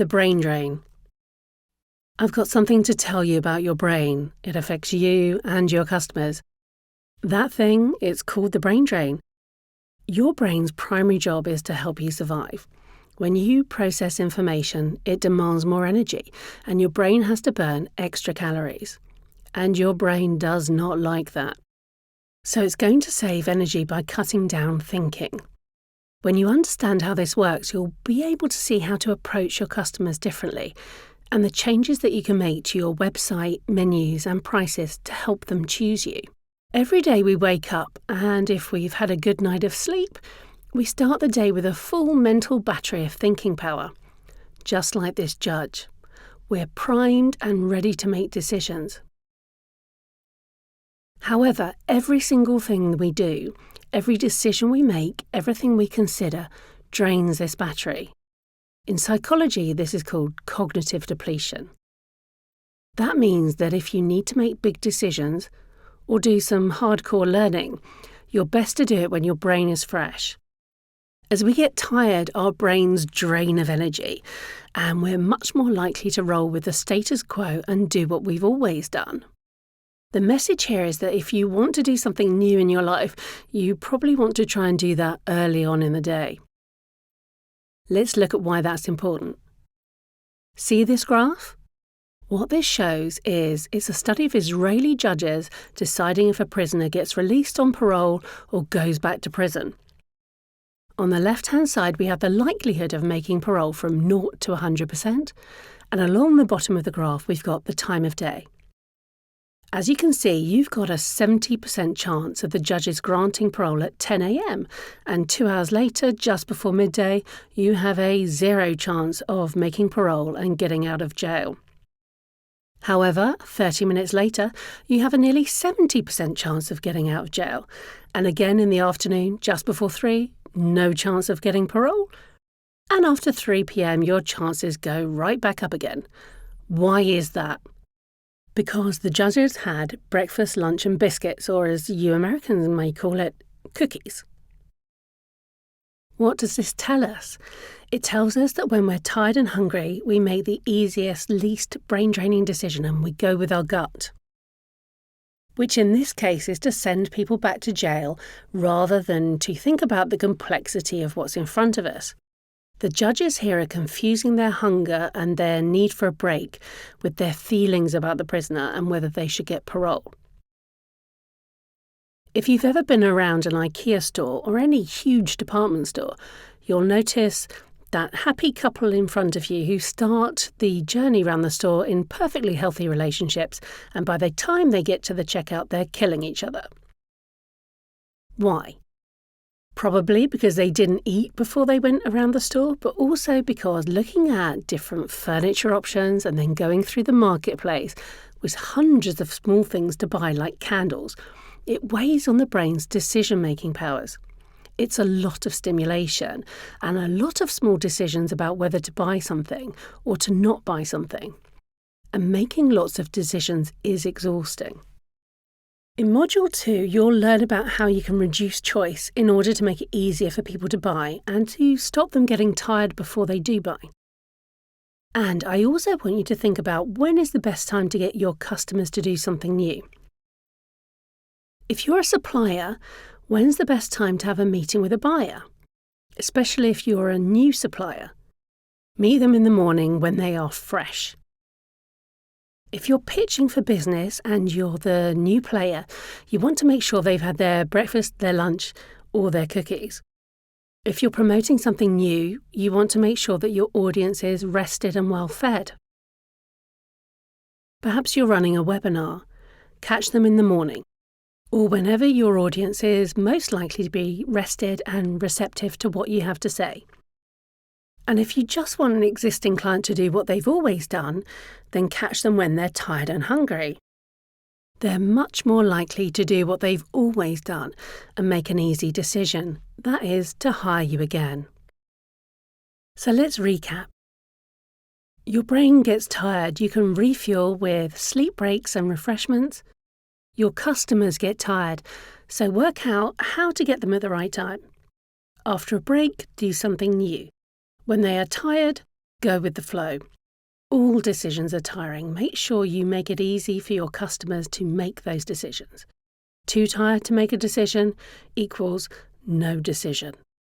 The brain drain. I've got something to tell you about your brain. It affects you and your customers. That thing, it's called the brain drain. Your brain's primary job is to help you survive. When you process information, it demands more energy, and your brain has to burn extra calories. And your brain does not like that. So it's going to save energy by cutting down thinking. When you understand how this works, you'll be able to see how to approach your customers differently and the changes that you can make to your website, menus, and prices to help them choose you. Every day we wake up, and if we've had a good night of sleep, we start the day with a full mental battery of thinking power. Just like this judge, we're primed and ready to make decisions. However, every single thing we do, every decision we make, everything we consider, drains this battery. In psychology, this is called cognitive depletion. That means that if you need to make big decisions or do some hardcore learning, you're best to do it when your brain is fresh. As we get tired, our brains drain of energy, and we're much more likely to roll with the status quo and do what we've always done. The message here is that if you want to do something new in your life, you probably want to try and do that early on in the day. Let's look at why that's important. See this graph? What this shows is it's a study of Israeli judges deciding if a prisoner gets released on parole or goes back to prison. On the left-hand side, we have the likelihood of making parole from 0 to 100%, and along the bottom of the graph, we've got the time of day. As you can see, you've got a 70% chance of the judges granting parole at 10 a.m. and 2 hours later, just before midday, you have a 0 chance of making parole and getting out of jail. However, 30 minutes later, you have a nearly 70% chance of getting out of jail. And again in the afternoon, just before 3, no chance of getting parole. And after 3 p.m, your chances go right back up again. Why is that? Because the judges had breakfast, lunch and biscuits, or as you Americans may call it, cookies. What does this tell us? It tells us that when we're tired and hungry, we make the easiest, least brain-draining decision and we go with our gut. Which in this case is to send people back to jail rather than to think about the complexity of what's in front of us. The judges here are confusing their hunger and their need for a break with their feelings about the prisoner and whether they should get parole. If you've ever been around an IKEA store or any huge department store, you'll notice that happy couple in front of you who start the journey around the store in perfectly healthy relationships, and by the time they get to the checkout, they're killing each other. Why? Probably because they didn't eat before they went around the store, but also because looking at different furniture options and then going through the marketplace with hundreds of small things to buy like candles, it weighs on the brain's decision-making powers. It's a lot of stimulation and a lot of small decisions about whether to buy something or to not buy something. And making lots of decisions is exhausting. In Module 2, you'll learn about how you can reduce choice in order to make it easier for people to buy and to stop them getting tired before they do buy. And I also want you to think about when is the best time to get your customers to do something new. If you're a supplier, when's the best time to have a meeting with a buyer? Especially if you're a new supplier. Meet them in the morning when they are fresh. If you're pitching for business and you're the new player, you want to make sure they've had their breakfast, their lunch, or their cookies. If you're promoting something new, you want to make sure that your audience is rested and well fed. Perhaps you're running a webinar. Catch them in the morning, or whenever your audience is most likely to be rested and receptive to what you have to say. And if you just want an existing client to do what they've always done, then catch them when they're tired and hungry. They're much more likely to do what they've always done and make an easy decision, that is, to hire you again. So let's recap. Your brain gets tired, you can refuel with sleep breaks and refreshments. Your customers get tired, so work out how to get them at the right time. After a break, do something new. When they are tired, Go with the flow. All decisions are tiring. Make sure you make it easy for your customers to make those decisions. Too tired to make a decision equals no decision.